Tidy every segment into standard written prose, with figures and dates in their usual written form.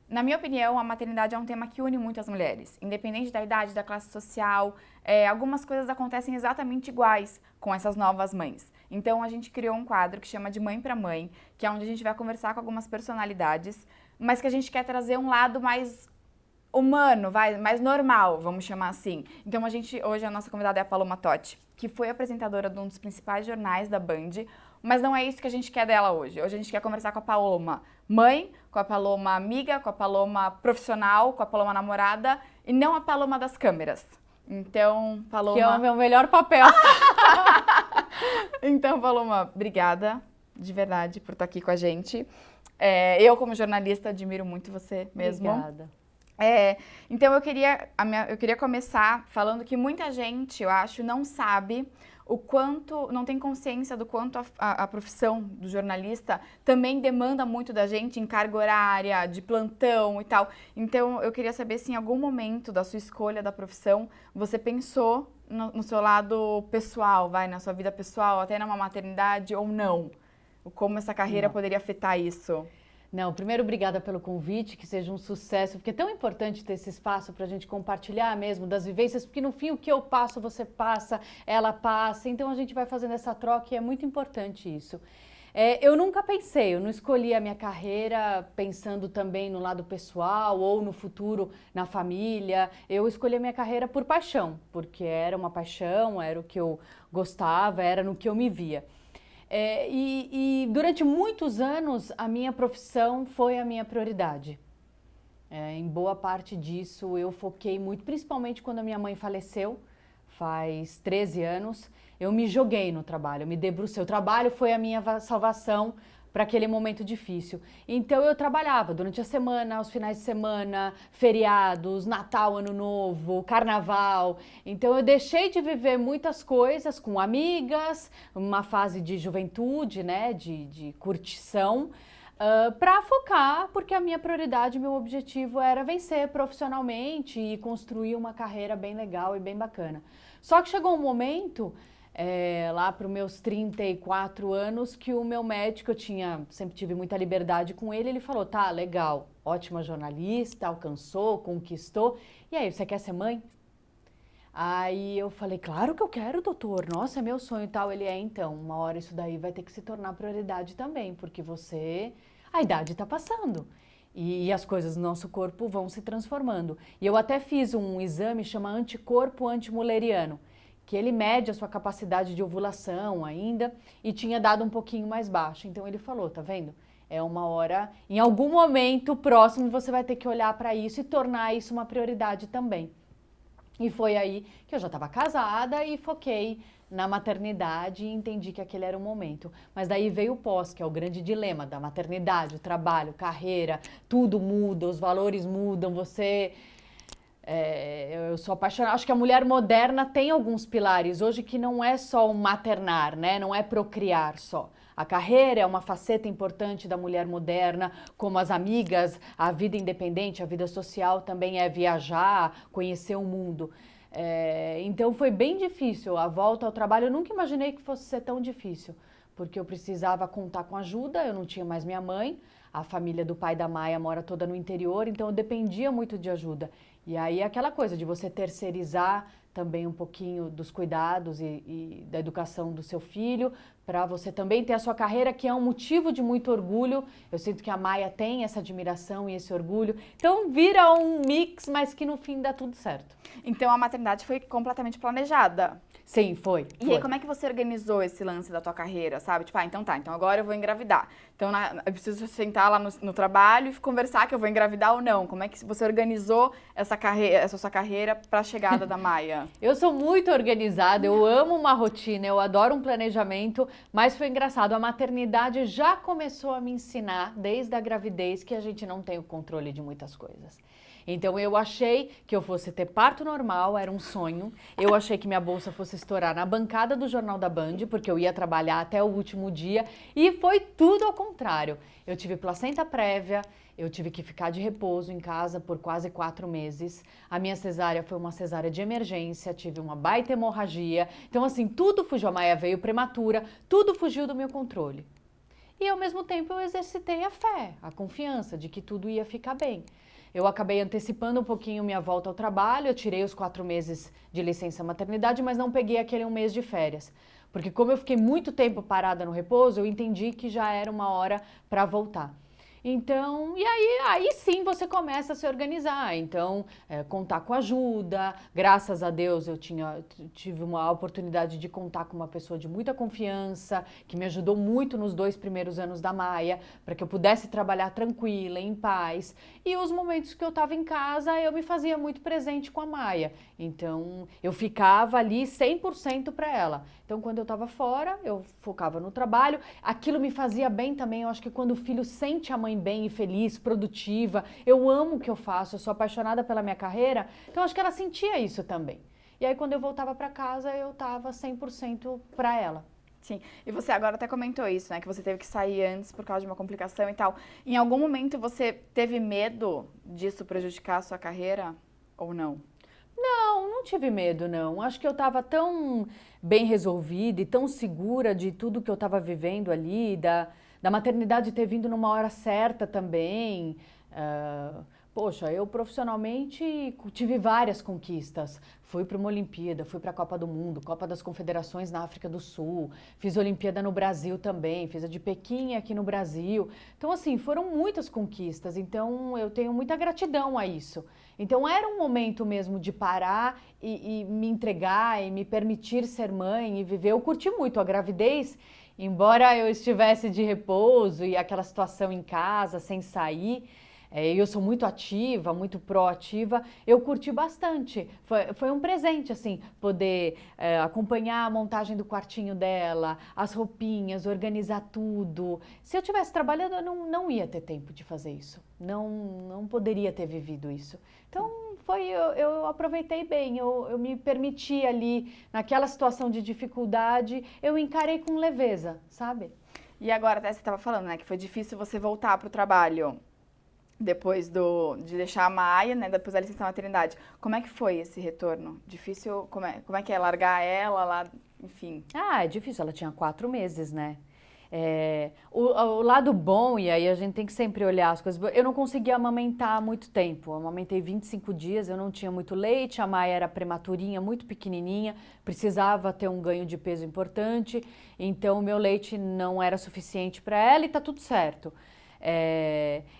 Na minha opinião, a maternidade é um tema que une muitas mulheres, independente da idade, da classe social. Algumas coisas acontecem exatamente iguais com essas novas mães. Então, a gente criou um quadro que chama de Mãe para Mãe, que é onde a gente vai conversar com algumas personalidades, mas que a gente quer trazer um lado mais humano, mais normal, vamos chamar assim. Então, hoje a nossa convidada é a Paloma Totti, que foi apresentadora de um dos principais jornais da Band, mas não é isso que a gente quer dela hoje. Hoje a gente quer conversar com a Paloma mãe, com a Paloma amiga, com a Paloma profissional, com a Paloma namorada e não a Paloma das câmeras. Então, Paloma... Que é o meu melhor papel. Então, Paloma, obrigada de verdade por estar aqui com a gente. Eu, como jornalista, admiro muito você mesmo. Obrigada. Então, eu queria começar falando que muita gente, eu acho, não sabe o quanto, não tem consciência do quanto a profissão do jornalista também demanda muito da gente em carga horária, de plantão e tal. Então, eu queria saber se em algum momento da sua escolha da profissão, você pensou no seu lado pessoal, na sua vida pessoal, até numa maternidade ou não? Como essa carreira poderia afetar isso? Não, primeiro, obrigada pelo convite, que seja um sucesso, porque é tão importante ter esse espaço para a gente compartilhar mesmo das vivências, porque no fim o que eu passo, você passa, ela passa, então a gente vai fazendo essa troca e é muito importante isso. Eu nunca pensei, eu não escolhi a minha carreira pensando também no lado pessoal ou no futuro na família, eu escolhi a minha carreira por paixão, porque era uma paixão, era o que eu gostava, era no que eu me via. E durante muitos anos a minha profissão foi a minha prioridade. Em boa parte disso eu foquei muito, principalmente quando a minha mãe faleceu, faz 13 anos, eu me joguei no trabalho, eu me debrucei. O trabalho foi a minha salvação para aquele momento difícil. Então eu trabalhava durante a semana, aos finais de semana, feriados, Natal, Ano Novo, Carnaval. Então eu deixei de viver muitas coisas com amigas, uma fase de juventude, né, de curtição, para focar, porque a minha prioridade, meu objetivo era vencer profissionalmente e construir uma carreira bem legal e bem bacana. Só que chegou um momento... lá para os meus 34 anos, que o meu médico, sempre tive muita liberdade com ele, ele falou, tá, legal, ótima jornalista, alcançou, conquistou, e aí, você quer ser mãe? Aí eu falei, claro que eu quero, doutor, nossa, é meu sonho e tal. Ele então, uma hora isso daí vai ter que se tornar prioridade também, porque a idade está passando. E as coisas do nosso corpo vão se transformando. E eu até fiz um exame, chama anticorpo antimuleriano, que ele mede a sua capacidade de ovulação ainda e tinha dado um pouquinho mais baixo. Então ele falou, tá vendo? É uma hora, em algum momento próximo você vai ter que olhar para isso e tornar isso uma prioridade também. E foi aí que eu já estava casada e foquei na maternidade e entendi que aquele era o momento. Mas daí veio o pós, que é o grande dilema da maternidade, o trabalho, carreira, tudo muda, os valores mudam, eu sou apaixonada, acho que a mulher moderna tem alguns pilares hoje que não é só o maternar, né? Não é procriar só. A carreira é uma faceta importante da mulher moderna, como as amigas, a vida independente, a vida social também é viajar, conhecer o mundo. Então foi bem difícil a volta ao trabalho, eu nunca imaginei que fosse ser tão difícil, porque eu precisava contar com ajuda, eu não tinha mais minha mãe, a família do pai da Maia mora toda no interior, então eu dependia muito de ajuda. E aí aquela coisa de você terceirizar também um pouquinho dos cuidados e da educação do seu filho, para você também ter a sua carreira, que é um motivo de muito orgulho. Eu sinto que a Maia tem essa admiração e esse orgulho. Então vira um mix, mas que no fim dá tudo certo. Então a maternidade foi completamente planejada. Sim, foi. E aí, como é que você organizou esse lance da tua carreira, sabe? Tipo, então agora eu vou engravidar. Então, eu preciso sentar lá no trabalho e conversar que eu vou engravidar ou não. Como é que você organizou essa sua carreira para a chegada da Maia? Eu sou muito organizada, eu amo uma rotina, eu adoro um planejamento, mas foi engraçado, a maternidade já começou a me ensinar, desde a gravidez, que a gente não tem o controle de muitas coisas. Então eu achei que eu fosse ter parto normal, era um sonho. Eu achei que minha bolsa fosse estourar na bancada do Jornal da Band, porque eu ia trabalhar até o último dia, e foi tudo ao contrário. Eu tive placenta prévia, eu tive que ficar de repouso em casa por quase 4 meses. A minha cesárea foi uma cesárea de emergência, tive uma baita hemorragia. Então assim, tudo fugiu, a Maia veio prematura, tudo fugiu do meu controle. e ao mesmo tempo eu exercitei a fé, a confiança de que tudo ia ficar bem. Eu acabei antecipando um pouquinho minha volta ao trabalho, eu tirei os 4 meses de licença maternidade, mas não peguei aquele 1 mês de férias. Porque como eu fiquei muito tempo parada no repouso, eu entendi que já era uma hora para voltar. Então, e aí sim você começa a se organizar. Então, contar com ajuda. Graças a Deus eu tive uma oportunidade de contar com uma pessoa de muita confiança, que me ajudou muito nos 2 primeiros anos da Maia, para que eu pudesse trabalhar tranquila, em paz. E os momentos que eu estava em casa, eu me fazia muito presente com a Maia. Então, eu ficava ali 100% para ela. Então, quando eu estava fora, eu focava no trabalho. Aquilo me fazia bem também. Eu acho que quando o filho sente a mãe bem e feliz, produtiva, eu amo o que eu faço, eu sou apaixonada pela minha carreira. Então, acho que ela sentia isso também. E aí, quando eu voltava para casa, eu estava 100% para ela. Sim, e você agora até comentou isso, né? Que você teve que sair antes por causa de uma complicação e tal. Em algum momento você teve medo disso prejudicar a sua carreira ou não? Não tive medo, não. Acho que eu estava tão bem resolvida e tão segura de tudo que eu estava vivendo ali, da maternidade ter vindo numa hora certa também. Poxa, eu profissionalmente tive várias conquistas. Fui para uma Olimpíada, fui para a Copa do Mundo, Copa das Confederações na África do Sul, fiz Olimpíada no Brasil também, fiz a de Pequim aqui no Brasil. Então, assim, foram muitas conquistas, então eu tenho muita gratidão a isso. Então, era um momento mesmo de parar e me entregar e me permitir ser mãe e viver. Eu curti muito a gravidez, embora eu estivesse de repouso e aquela situação em casa, sem sair. Eu sou muito ativa, muito proativa, eu curti bastante. Foi um presente, assim, poder acompanhar a montagem do quartinho dela, as roupinhas, organizar tudo. Se eu estivesse trabalhando, eu não ia ter tempo de fazer isso. Não poderia ter vivido isso. Então, eu aproveitei bem, eu me permiti ali, naquela situação de dificuldade, eu encarei com leveza, sabe? E agora, até você estava falando, né, que foi difícil você voltar para o trabalho. Depois de deixar a Maia, né, depois da licença maternidade. Como é que foi esse retorno? Difícil, como é que é largar ela lá, enfim? É difícil, ela tinha 4 meses, né? O lado bom, e aí a gente tem que sempre olhar as coisas, eu não conseguia amamentar há muito tempo, eu amamentei 25 dias, eu não tinha muito leite, a Maia era prematurinha, muito pequenininha, precisava ter um ganho de peso importante, então o meu leite não era suficiente para ela e tá tudo certo.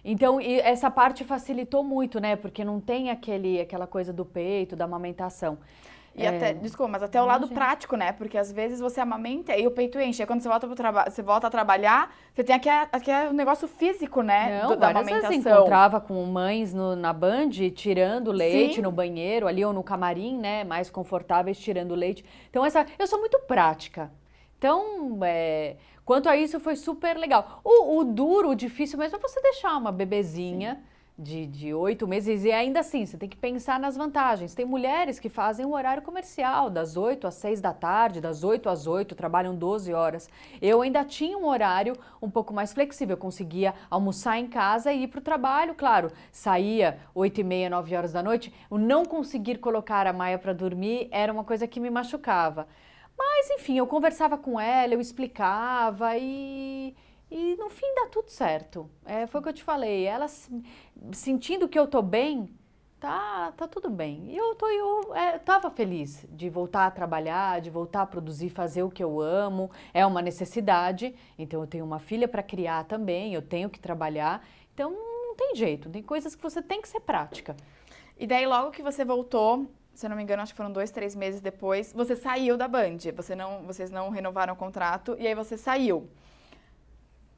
Então, essa parte facilitou muito, né? Porque não tem aquela coisa do peito, da amamentação. E desculpa, mas até o lado prático, né? Porque às vezes você amamenta e o peito enche. Aí quando você volta você volta a trabalhar, você tem aquele negócio físico, né? Da amamentação. Vezes encontrava com mães na Band tirando leite Sim. no banheiro, ali ou no camarim, né? Mais confortáveis, tirando leite. Então, eu sou muito prática. Então, quanto a isso, foi super legal. O duro, o difícil mesmo é você deixar uma bebezinha de 8 meses e ainda assim, você tem que pensar nas vantagens. Tem mulheres que fazem um horário comercial, das 8 às 6 da tarde, das 8 às 8, trabalham 12 horas. Eu ainda tinha um horário um pouco mais flexível, eu conseguia almoçar em casa e ir para o trabalho, claro. Saía 8h30, 9 horas da noite, o não conseguir colocar a Maia para dormir era uma coisa que me machucava. Mas, enfim, eu conversava com ela, eu explicava e no fim dá tudo certo. Foi o que eu te falei, ela sentindo que eu tô bem, tá tudo bem. E eu tava feliz de voltar a trabalhar, de voltar a produzir, fazer o que eu amo. É uma necessidade, então eu tenho uma filha para criar também, eu tenho que trabalhar. Então não tem jeito, tem coisas que você tem que ser prática. E daí logo que você voltou, se eu não me engano, acho que foram 2, 3 meses depois, você saiu da Band. Vocês não renovaram o contrato e aí você saiu.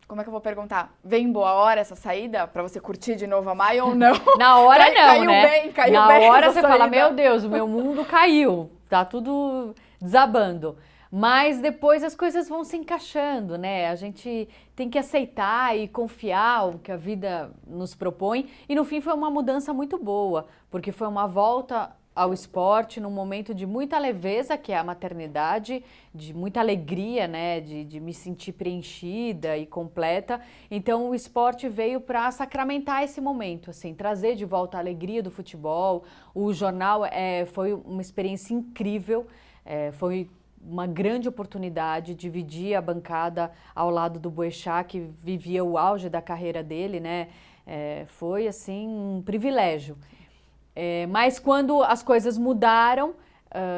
Como é que eu vou perguntar? Vem em boa hora essa saída pra você curtir de novo a Maia ou não? Na hora não, caiu né? Caiu Na bem hora você saída. fala, meu Deus, o meu mundo caiu, tá tudo desabando. Mas depois as coisas vão se encaixando, né? A gente tem que aceitar e confiar o que a vida nos propõe. E no fim foi uma mudança muito boa, porque foi uma volta ao esporte num momento de muita leveza, que é a maternidade, de muita alegria, né, de me sentir preenchida e completa. Então o esporte veio para sacramentar esse momento, assim, trazer de volta a alegria do futebol. O jornal foi uma experiência incrível, foi uma grande oportunidade, dividir a bancada ao lado do Boechat, que vivia o auge da carreira dele, né? Foi, assim, um privilégio. Mas quando as coisas mudaram,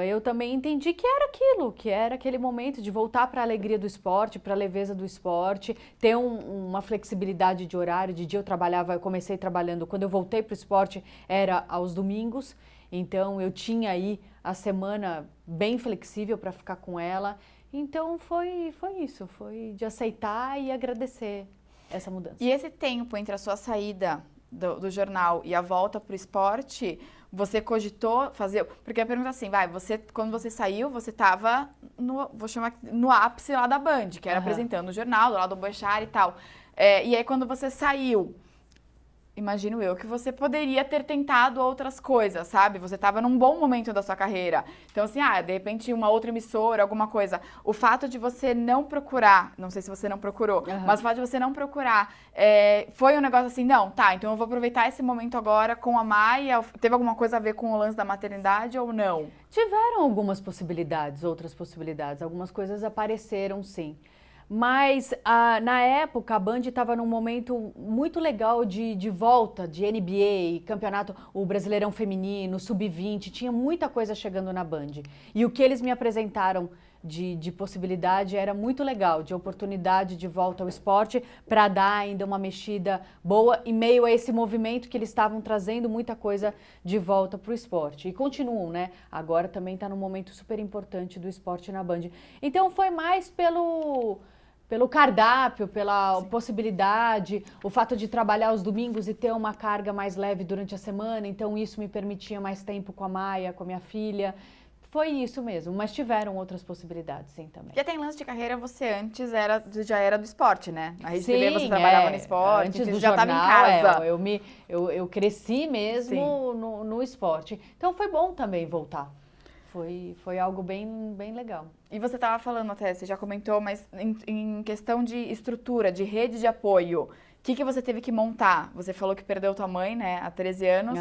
eu também entendi que era aquele momento de voltar para a alegria do esporte, para a leveza do esporte, ter uma flexibilidade de horário. De dia eu comecei trabalhando, quando eu voltei para o esporte era aos domingos, então eu tinha aí a semana bem flexível para ficar com ela. Então foi isso, foi de aceitar e agradecer essa mudança. E esse tempo entre a sua saída do jornal e a volta para o esporte, você cogitou fazer... Porque a pergunta é assim, quando você saiu, você estava no ápice lá da Band, que era apresentando o jornal, do lado do Boechat e tal. E aí quando você saiu, imagino eu que você poderia ter tentado outras coisas, sabe? Você estava num bom momento da sua carreira. Então, assim, de repente uma outra emissora, alguma coisa. O fato de você não procurar, não sei se você não procurou, mas o fato de você não procurar, foi um negócio assim, não, tá, então eu vou aproveitar esse momento agora com a Maia. Teve alguma coisa a ver com o lance da maternidade ou não? Tiveram algumas possibilidades, outras possibilidades. Algumas coisas apareceram, sim. Mas, na época, a Band estava num momento muito legal de volta, de NBA, campeonato, o Brasileirão Feminino, Sub-20, tinha muita coisa chegando na Band. E o que eles me apresentaram de possibilidade era muito legal, de oportunidade de volta ao esporte, para dar ainda uma mexida boa em meio a esse movimento que eles estavam trazendo muita coisa de volta para o esporte. E continuam, né? Agora também está num momento super importante do esporte na Band. Então foi mais pelo cardápio, pela possibilidade, o fato de trabalhar aos domingos e ter uma carga mais leve durante a semana, então isso me permitia mais tempo com a Maia, com a minha filha. Foi isso mesmo, mas tiveram outras possibilidades, sim, também. Já tem lance de carreira, você antes já era do esporte, né? Na Rede TV você trabalhava no esporte, antes do já estava em jornal, casa. Eu cresci mesmo no esporte. Então foi bom também voltar. Foi algo bem legal. E você estava falando até, você já comentou, mas em questão de estrutura, de rede de apoio, o que você teve que montar? Você falou que perdeu tua mãe, né, há 13 anos,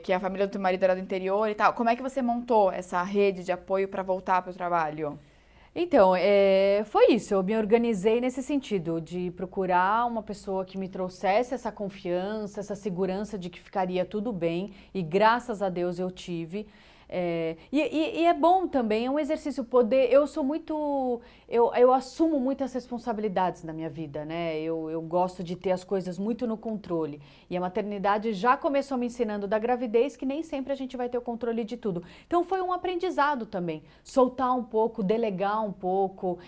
que a família do teu marido era do interior e tal. Como é que você montou essa rede de apoio para voltar para o trabalho? Então, foi isso, eu me organizei nesse sentido, de procurar uma pessoa que me trouxesse essa confiança, essa segurança de que ficaria tudo bem, e graças a Deus eu tive. E é bom também, é um exercício poder, eu assumo muitas responsabilidades na minha vida, né? Eu gosto de ter as coisas muito no controle. E a maternidade já começou me ensinando da gravidez que nem sempre a gente vai ter o controle de tudo. Então foi um aprendizado também, soltar um pouco, delegar um pouco,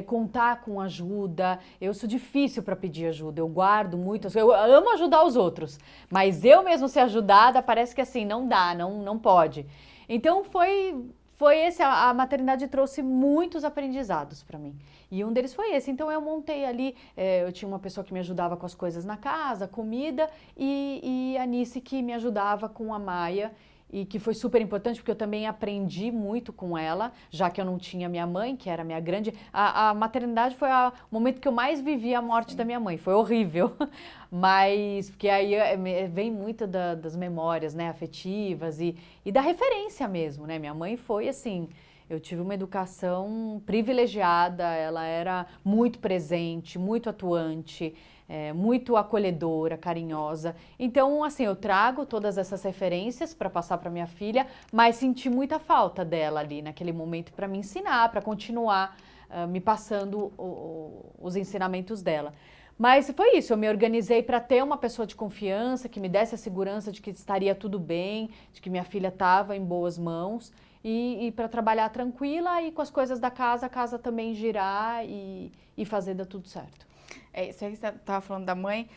contar com ajuda. Eu sou difícil para pedir ajuda, eu guardo muito, eu amo ajudar os outros, mas eu mesmo ser ajudada parece que assim, não dá, não pode. Então foi esse, a maternidade trouxe muitos aprendizados para mim. E um deles foi esse. Então eu montei ali, eu tinha uma pessoa que me ajudava com as coisas na casa, comida, e a Nice que me ajudava com a Maia, e que foi super importante porque eu também aprendi muito com ela, já que eu não tinha minha mãe, que era minha grande... A maternidade foi o momento que eu mais vivi a morte da minha mãe, foi horrível, mas porque aí vem muito das memórias, né, afetivas e da referência mesmo, né, minha mãe foi assim... Eu tive uma educação privilegiada, ela era muito presente, muito atuante, muito acolhedora, carinhosa. Então, assim, eu trago todas essas referências para passar para minha filha, mas senti muita falta dela ali naquele momento para me ensinar, para continuar me passando os ensinamentos dela. Mas foi isso, eu me organizei para ter uma pessoa de confiança, que me desse a segurança de que estaria tudo bem, de que minha filha estava em boas mãos. E para trabalhar tranquila e com as coisas da casa, a casa também girar e fazer dar tudo certo. Isso aí que você estava falando da mãe,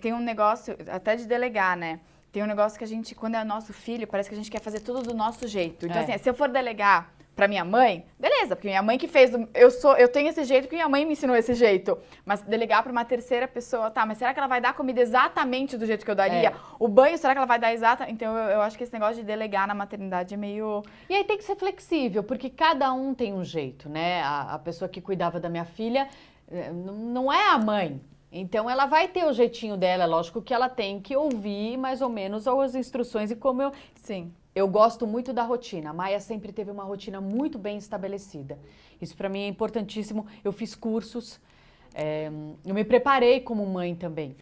tem um negócio, até de delegar, né? Tem um negócio que a gente, quando é nosso filho, parece que a gente quer fazer tudo do nosso jeito. Então, assim, se eu for delegar pra minha mãe, beleza, porque minha mãe que fez, eu tenho esse jeito porque minha mãe me ensinou esse jeito. Mas delegar pra uma terceira pessoa, tá, mas será que ela vai dar comida exatamente do jeito que eu daria? O banho, será que ela vai dar exatamente? Então eu acho que esse negócio de delegar na maternidade é meio... E aí tem que ser flexível, porque cada um tem um jeito, né? A pessoa que cuidava da minha filha não é a mãe. Então ela vai ter o jeitinho dela, lógico que ela tem que ouvir mais ou menos as instruções e como Sim. eu gosto muito da rotina. A Maia sempre teve uma rotina muito bem estabelecida. Isso para mim é importantíssimo. Eu fiz cursos, eu me preparei como mãe também.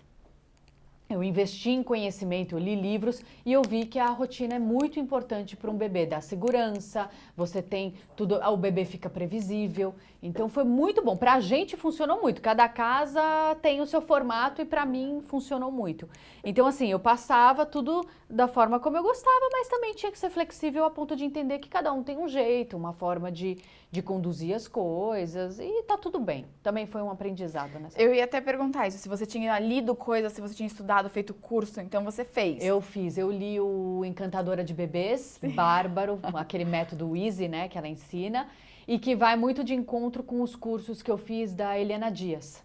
Eu investi em conhecimento, eu li livros e eu vi que a rotina é muito importante para um bebê, dá segurança, você tem tudo, o bebê fica previsível. Então foi muito bom. Para a gente funcionou muito. Cada casa tem o seu formato e para mim funcionou muito. Então assim, eu passava tudo da forma como eu gostava, mas também tinha que ser flexível a ponto de entender que cada um tem um jeito, uma forma de conduzir as coisas e tá tudo bem. Também foi um aprendizado nessa. Eu ia até perguntar isso, se você tinha lido coisas, se você tinha estudado, feito curso, então você fez. Eu fiz, eu li o Encantadora de Bebês, Bárbaro, aquele método Easy, né, que ela ensina, e que vai muito de encontro com os cursos que eu fiz da Helena Dias.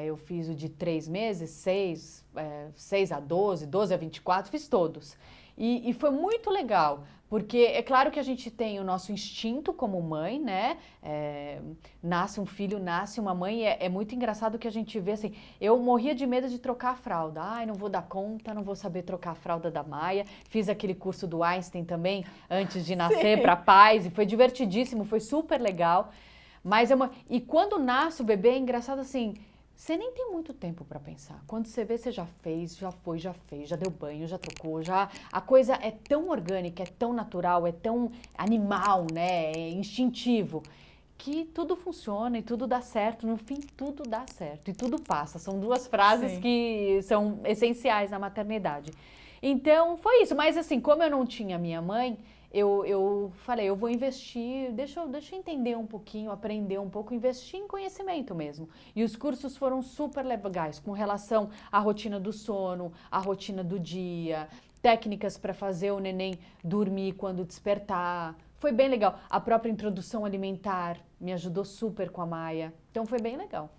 Eu fiz o de 3 meses, 6 a 12, 12 a 24, fiz todos. E foi muito legal, porque é claro que a gente tem o nosso instinto como mãe, né? Nasce um filho, nasce uma mãe, é muito engraçado que a gente vê assim, eu morria de medo de trocar a fralda. Ai, não vou dar conta, não vou saber trocar a fralda da Maia. Fiz aquele curso do Einstein também, antes de nascer, para pais, e foi divertidíssimo, foi super legal. Mas e quando nasce o bebê, é engraçado assim, você nem tem muito tempo para pensar. Quando você vê, você já fez, já foi, já fez, já deu banho, já trocou, já... A coisa é tão orgânica, é tão natural, é tão animal, né? É instintivo, que tudo funciona e tudo dá certo. No fim, tudo dá certo e tudo passa. São 2 frases Sim. que são essenciais na maternidade. Então, foi isso. Mas assim, como eu não tinha minha mãe, eu falei, eu vou investir, deixa eu entender um pouquinho, aprender um pouco, investir em conhecimento mesmo. E os cursos foram super legais, com relação à rotina do sono, à rotina do dia, técnicas para fazer o neném dormir quando despertar. Foi bem legal. A própria introdução alimentar me ajudou super com a Maia. Então foi bem legal.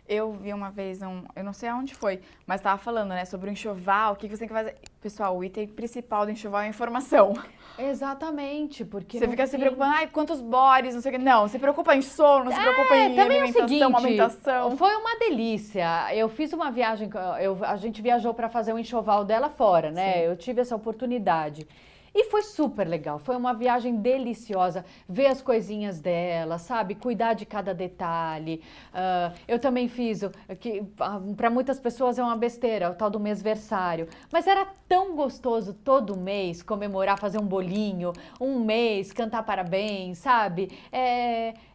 Eu vi uma vez eu não sei aonde foi, mas tava falando, né, sobre o enxoval, o que você tem que fazer. Pessoal, o item principal do enxoval é a informação. Exatamente, porque Você fica se preocupando, ai, quantos bores, não sei o que. Não, se preocupa em sono, se preocupa em também alimentação, é o seguinte, amamentação. foi uma delícia. Eu fiz uma viagem, a gente viajou para fazer um enxoval dela fora, né? Sim. Eu tive essa oportunidade. E foi super legal, foi uma viagem deliciosa, ver as coisinhas dela, sabe? Cuidar de cada detalhe. Eu também fiz, que para muitas pessoas é uma besteira, o tal do mêsversário. Mas era tão gostoso todo mês comemorar, fazer um bolinho, um mês, cantar parabéns, sabe?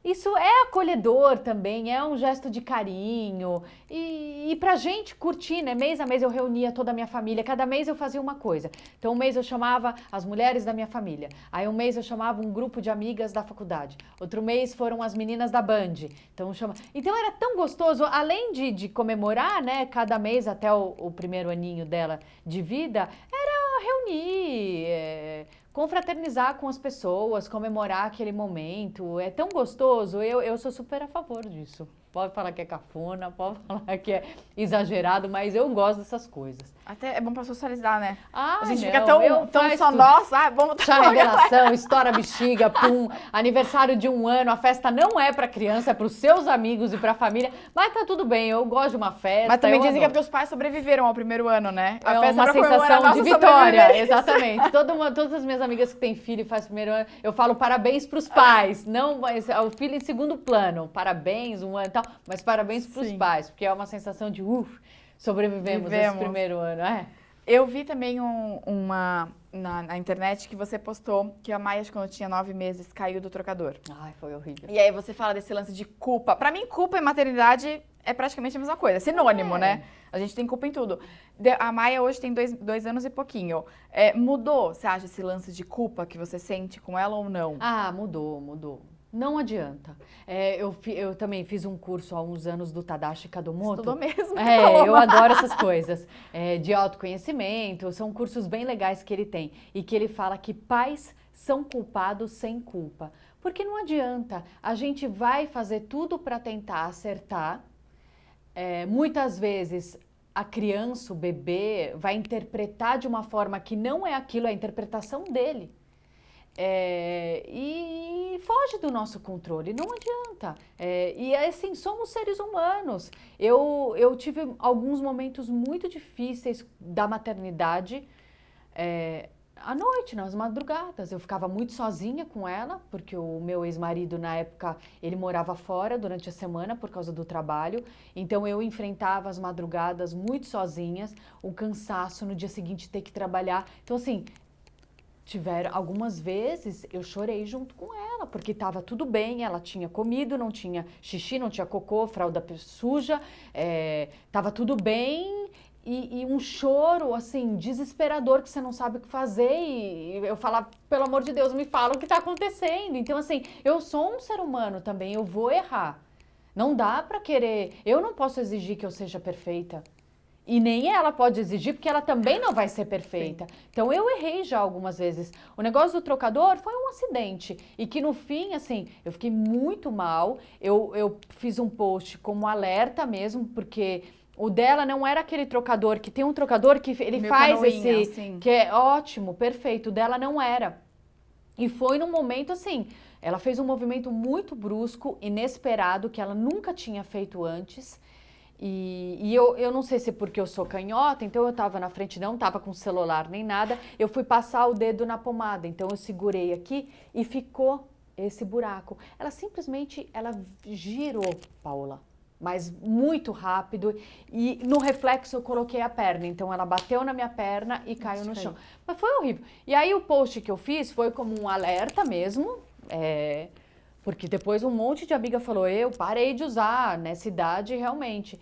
Isso é acolhedor também, é um gesto de carinho. E pra gente curtir, né? Mês a mês eu reunia toda a minha família, cada mês eu fazia uma coisa. Então um mês eu chamava as mulheres da minha família. Aí um mês eu chamava um grupo de amigas da faculdade. Outro mês foram as meninas da Band. Então era tão gostoso, além de comemorar, né, cada mês até o primeiro aninho dela de vida, era reunir, confraternizar com as pessoas, comemorar aquele momento. É tão gostoso, eu sou super a favor disso. Pode falar que é cafona, pode falar que é exagerado, mas eu gosto dessas coisas. Até é bom pra socializar, né? A gente fica tão só tudo. nós, vamos Chá revelação, estoura a bexiga, pum, aniversário de 1 ano, a festa não é pra criança, é pros seus amigos e pra família, mas tá tudo bem, eu gosto de uma festa. Mas também dizem que é porque os pais sobreviveram ao primeiro ano, né? A festa uma sensação de vitória, exatamente. Todas as minhas amigas que têm filho e faz primeiro ano, eu falo parabéns pros pais, não o filho em segundo plano, parabéns, 1 ano e tal, mas parabéns pros pais, porque é uma sensação de sobrevivemos esse primeiro ano, Eu vi também na internet que você postou que a Maia, quando tinha 9 meses, caiu do trocador. Ai, foi horrível. E aí você fala desse lance de culpa. Pra mim, culpa e maternidade é praticamente a mesma coisa, é sinônimo, né? A gente tem culpa em tudo. A Maia hoje tem 2 anos e pouquinho. Mudou, você acha, esse lance de culpa que você sente com ela ou não? Ah, mudou. Não adianta. Eu também fiz um curso há uns anos do Tadashi Kadomoto. Estudou mesmo. Eu adoro essas coisas. De autoconhecimento, são cursos bem legais que ele tem. E que ele fala que pais são culpados sem culpa. Porque não adianta. A gente vai fazer tudo para tentar acertar. Muitas vezes a criança, o bebê, vai interpretar de uma forma que não é aquilo, é a interpretação dele. E foge do nosso controle, não adianta. E assim, somos seres humanos. Eu tive alguns momentos muito difíceis da maternidade, à noite, nas madrugadas. Eu ficava muito sozinha com ela, porque o meu ex-marido, na época, ele morava fora durante a semana por causa do trabalho. Então, eu enfrentava as madrugadas muito sozinhas, o cansaço no dia seguinte ter que trabalhar. Então, assim, tiveram algumas vezes eu chorei junto com ela, porque estava tudo bem, ela tinha comido, não tinha xixi, não tinha cocô, fralda suja, estava tudo bem e um choro assim desesperador que você não sabe o que fazer e eu falava, pelo amor de Deus, me fala o que está acontecendo. Então assim, eu sou um ser humano também, eu vou errar. Não dá para querer, eu não posso exigir que eu seja perfeita. E nem ela pode exigir, porque ela também não vai ser perfeita. Sim. Então, eu errei já algumas vezes. O negócio do trocador foi um acidente. E que, no fim, assim, eu fiquei muito mal. Eu fiz um post como alerta mesmo, porque o dela não era aquele trocador, que tem um trocador que ele faz esse... Assim. Que é ótimo, perfeito. O dela não era. E foi num momento, assim, ela fez um movimento muito brusco, inesperado, que ela nunca tinha feito antes. E eu não sei se porque eu sou canhota, então eu estava na frente, não estava com celular nem nada, eu fui passar o dedo na pomada, então eu segurei aqui e ficou esse buraco. Ela simplesmente, ela girou, Paula, mas muito rápido e no reflexo eu coloquei a perna, então ela bateu na minha perna e caiu no chão. Mas foi horrível. E aí o post que eu fiz foi como um alerta mesmo, porque depois um monte de amiga falou, eu parei de usar nessa idade realmente.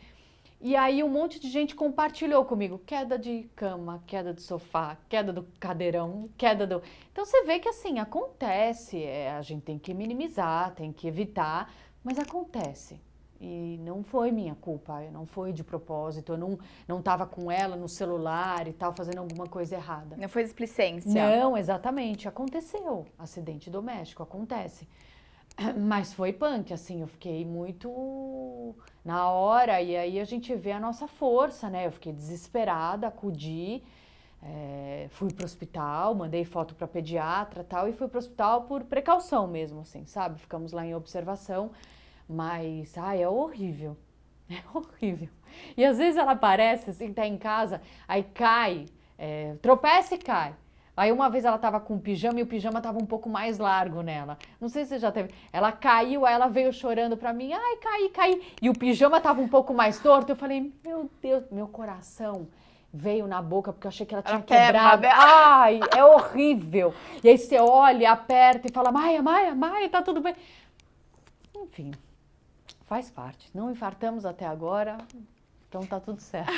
E aí um monte de gente compartilhou comigo, queda de cama, queda de sofá, queda do cadeirão, queda do... Então você vê que assim, acontece, a gente tem que minimizar, tem que evitar, mas acontece. E não foi minha culpa, não foi de propósito, eu não estava com ela no celular e tal, fazendo alguma coisa errada. Não foi displicência. Não, exatamente, aconteceu, acidente doméstico, acontece. Mas foi punk, assim, eu fiquei muito na hora e aí a gente vê a nossa força, né? Eu fiquei desesperada, acudi, fui pro hospital, mandei foto pra pediatra e tal, e fui pro hospital por precaução mesmo, assim, sabe? Ficamos lá em observação, mas, ai, é horrível, é horrível. E às vezes ela aparece, assim, tá em casa, aí cai, tropeça e cai. Aí uma vez ela tava com um pijama e o pijama tava um pouco mais largo nela. Não sei se você já teve. Ela caiu, aí ela veio chorando pra mim. Ai, caí. E o pijama tava um pouco mais torto. Eu falei, meu Deus, meu coração veio na boca porque eu achei que ela tinha quebrado. Ai, é horrível. E aí você olha, aperta e fala, Maia, tá tudo bem. Enfim, faz parte. Não infartamos até agora, então tá tudo certo.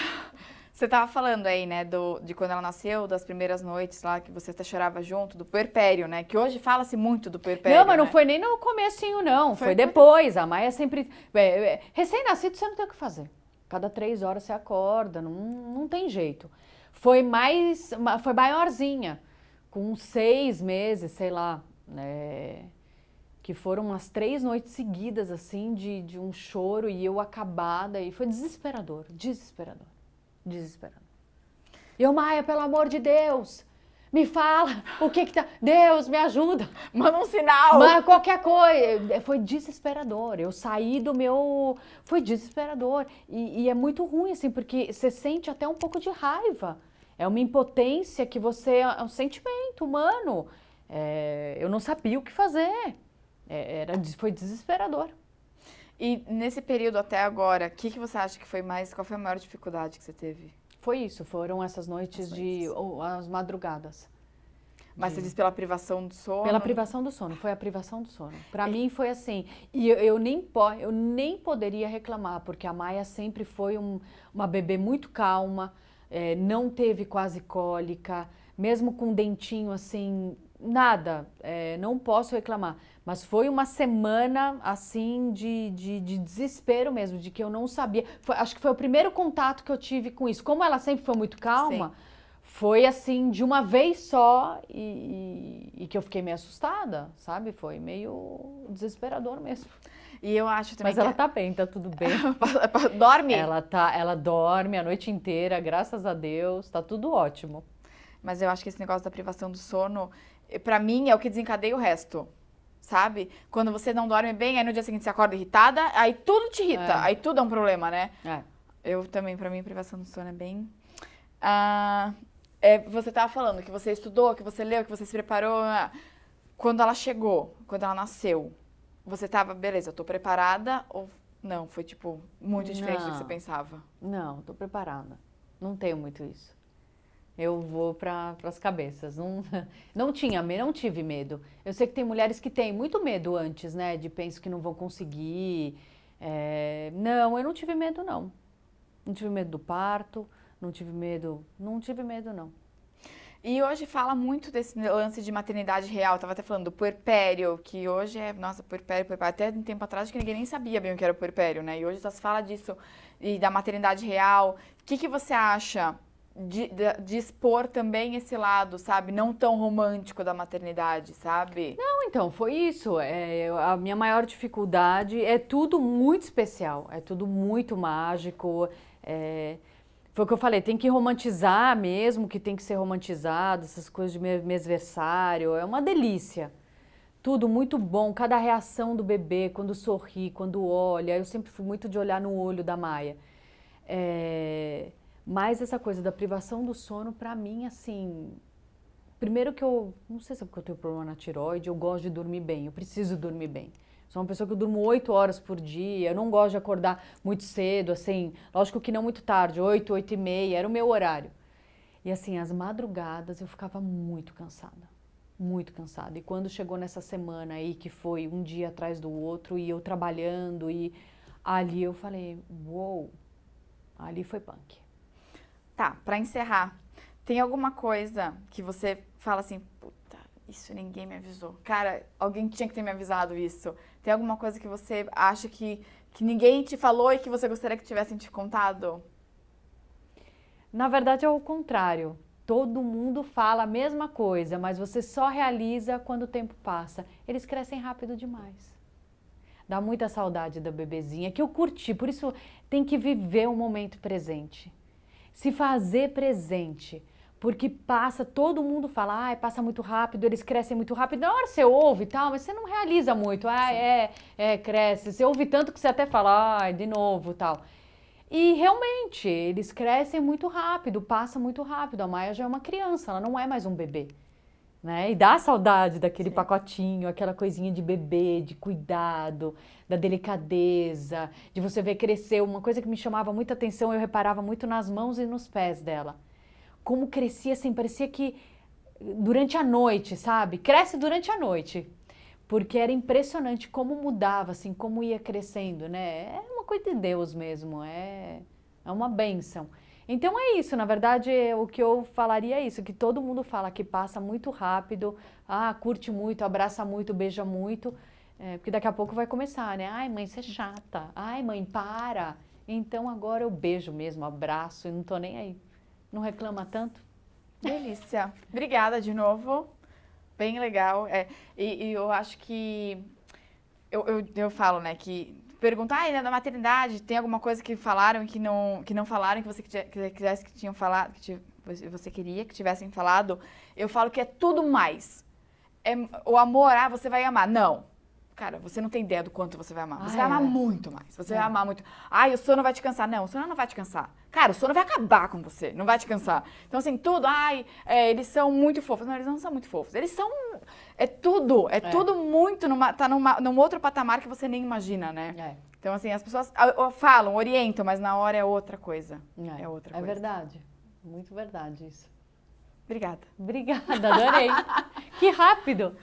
Você tava falando aí, né, de quando ela nasceu, das primeiras noites lá, que você até chorava junto, do puerpério, né? Que hoje fala-se muito do puerpério, Não, mas não né? foi nem no comecinho, não. Foi depois. A Maia sempre... recém-nascido, você não tem o que fazer. Cada 3 horas você acorda, não tem jeito. Foi maiorzinha, com 6 meses, sei lá, né? Que foram umas 3 noites seguidas, assim, de um choro e eu acabada. E foi desesperador. Desesperado. E eu, Maia, pelo amor de Deus, me fala o que tá... Deus, me ajuda. Manda um sinal. Qualquer coisa. Foi desesperador. Eu saí do meu... Foi desesperador. E é muito ruim, assim, porque você sente até um pouco de raiva. É uma impotência que você... É um sentimento humano. Eu não sabia o que fazer. Foi desesperador. E nesse período até agora, o que você acha que foi mais... Qual foi a maior dificuldade que você teve? Foi isso, foram essas noites as madrugadas. Mas você diz pela privação do sono? Pela privação do sono, foi a privação do sono. Pra mim foi assim, e eu nem poderia reclamar, porque a Maia sempre foi uma bebê muito calma, não teve quase cólica, mesmo com dentinho assim, nada, não posso reclamar. Mas foi uma semana, assim, de desespero mesmo, de que eu não sabia. Acho que foi o primeiro contato que eu tive com isso. Como ela sempre foi muito calma, sim, foi assim, de uma vez só, e que eu fiquei meio assustada, sabe? Foi meio desesperador mesmo. E eu acho também Mas ela tá bem, tá tudo bem. Dorme? Ela dorme a noite inteira, graças a Deus, tá tudo ótimo. mas eu acho que esse negócio da privação do sono, pra mim, é o que desencadeia o resto, sabe? Quando você não dorme bem, aí no dia seguinte você acorda irritada, aí tudo te irrita, aí tudo é um problema, né? Eu também, pra mim, privação do sono é bem... você tava falando que você estudou, que você leu, que você se preparou. Quando ela chegou, quando ela nasceu, você tava, beleza, eu tô preparada ou não? Foi, tipo, muito diferente do que você pensava? Não, tô preparada. Não tenho muito isso. Eu vou para as cabeças. Não tive medo. Eu sei que tem mulheres que têm muito medo antes, né? De pensam que não vão conseguir. Não, eu não tive medo, não. Não tive medo do parto, não tive medo, não. E hoje fala muito desse lance de maternidade real. Tava até falando do puerpério, que hoje nossa, puerpério. Até um tempo atrás que ninguém nem sabia bem o que era o puerpério, né? E hoje só se fala disso e da maternidade real. O que você acha de expor também esse lado, sabe? Não tão romântico da maternidade, sabe? Não, então, foi isso. A minha maior dificuldade é tudo muito especial, é tudo muito mágico. Foi o que eu falei, tem que romantizar mesmo, que tem que ser romantizado, essas coisas de mêsversário, é uma delícia. Tudo muito bom, cada reação do bebê, quando sorri, quando olha, eu sempre fui muito de olhar no olho da Maia. Mas essa coisa da privação do sono, pra mim, assim... Primeiro que não sei se é porque eu tenho problema na tireoide, eu gosto de dormir bem, eu preciso dormir bem. Sou uma pessoa que eu durmo 8 horas por dia, eu não gosto de acordar muito cedo, assim, lógico que não muito tarde, 8, 8 e meia, era o meu horário. E assim, as madrugadas eu ficava muito cansada. Muito cansada. E quando chegou nessa semana aí, que foi um dia atrás do outro, e eu trabalhando, e ali eu falei, uou, ali foi punk. Tá, pra encerrar, tem alguma coisa que você fala assim, puta, isso ninguém me avisou. Cara, alguém tinha que ter me avisado isso. Tem alguma coisa que você acha que ninguém te falou e que você gostaria que tivessem te contado? Na verdade é o contrário. Todo mundo fala a mesma coisa, mas você só realiza quando o tempo passa. Eles crescem rápido demais. Dá muita saudade da bebezinha, que eu curti, por isso tem que viver o momento presente. Se fazer presente, porque passa, todo mundo fala, passa muito rápido, eles crescem muito rápido. Na hora você ouve e tal, mas você não realiza muito. Cresce. Você ouve tanto que você até fala, de novo tal. E realmente, eles crescem muito rápido, passa muito rápido. A Maia já é uma criança, ela não é mais um bebê. Né? E dá saudade daquele pacotinho, aquela coisinha de bebê, de cuidado, da delicadeza, de você ver crescer. Uma coisa que me chamava muita atenção, eu reparava muito nas mãos e nos pés dela. Como crescia assim, parecia que durante a noite, sabe? Cresce durante a noite. Porque era impressionante como mudava, assim, como ia crescendo, né? É uma coisa de Deus mesmo, é uma bênção. Então é isso, na verdade, o que eu falaria é isso, que todo mundo fala que passa muito rápido, curte muito, abraça muito, beija muito, porque daqui a pouco vai começar, né? Ai, mãe, você é chata. Ai, mãe, para. Então agora eu beijo mesmo, abraço e não tô nem aí. Não reclama tanto? Delícia. Obrigada de novo. Bem legal. E eu acho que... Eu falo, né, que... Perguntar, da maternidade, tem alguma coisa que falaram e que não falaram, que você quisesse que tinham falado, que você queria que tivessem falado? Eu falo que é tudo mais. O amor, você vai amar. Não. Cara, você não tem ideia do quanto você vai amar. Você vai amar muito mais. Você vai amar muito. O sono vai te cansar. Não, o sono não vai te cansar. Cara, o sono vai acabar com você, não vai te cansar. Então, assim, tudo, eles são muito fofos. Não, eles não são muito fofos. Eles são, tudo muito, tá num outro patamar que você nem imagina, né? Então, assim, as pessoas falam, orientam, mas na hora é outra coisa. É outra coisa. É verdade. Muito verdade isso. Obrigada. Obrigada, adorei. Que rápido.